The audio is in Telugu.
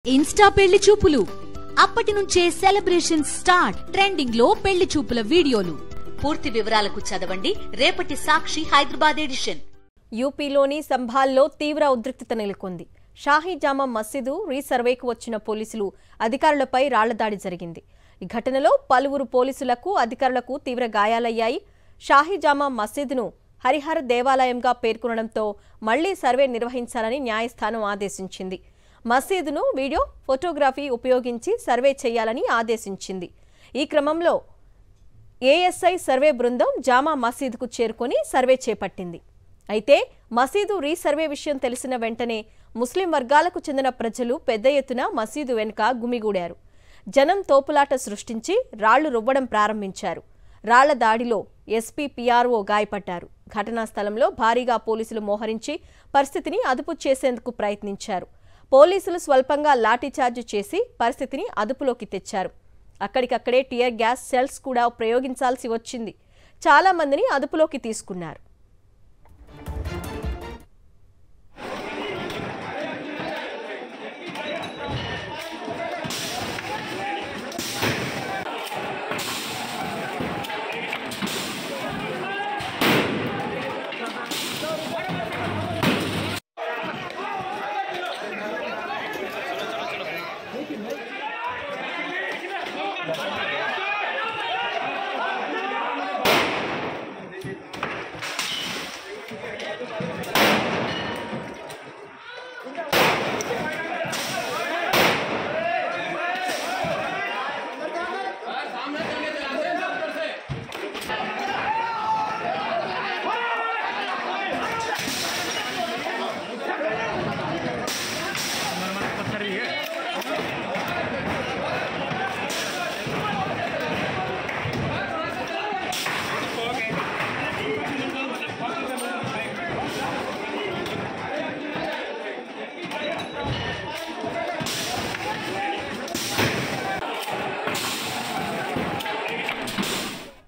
ఇన్స్టా పెళ్లి చూపులు అప్పటి నుంచే సెలబ్రేషన్ స్టార్ట్. ట్రెండింగ్ లో పెళ్లి చూపుల వీడియోలు. పూర్తి వివరాలకు చదవండి రేపటి సాక్షి హైదరాబాద్ ఎడిషన్. యూపీలోని సంభాల్లో తీవ్ర ఉద్రిక్తత నెలకొంది. షాహీ జామా మసీదు రీసర్వేకు వచ్చిన పోలీసులు అధికారులపై రాళ్లదాడి జరిగింది. ఈ ఘటనలో పలువురు పోలీసులకు అధికారులకు తీవ్ర గాయాలయ్యాయి. షాహీ జామా మసీదును హరిహర దేవాలయంగా పేర్కొనడంతో మళ్లీ సర్వే నిర్వహించాలని న్యాయస్థానం ఆదేశించింది. మసీదును వీడియో ఫోటోగ్రఫీ ఉపయోగించి సర్వే చేయాలని ఆదేశించింది. ఈ క్రమంలో ఏఎస్ఐ సర్వే బృందం జామా మసీదుకు చేరుకొని సర్వే చేపట్టింది. అయితే మసీదు రీసర్వే విషయం తెలిసిన వెంటనే ముస్లిం వర్గాలకు చెందిన ప్రజలు పెద్ద ఎత్తున మసీదు వెనుక గుమిగూడారు. జనం తోపులాట సృష్టించి రాళ్లు రువ్వడం ప్రారంభించారు. రాళ్ల దాడిలో ఎస్పీ పిఆర్ఓ గాయపడ్డారు. ఘటనా స్థలంలో భారీగా పోలీసులు మోహరించి పరిస్థితిని అదుపు చేసేందుకు ప్రయత్నించారు. పోలీసులు స్వల్పంగా లాఠీచార్జ్ చేసి పరిస్థితిని అదుపులోకి తెచ్చారు. అక్కడికక్కడే టియర్ గ్యాస్ సెల్స్ కూడా ప్రయోగించాల్సి వచ్చింది. చాలా మందిని అదుపులోకి తీసుకున్నారు.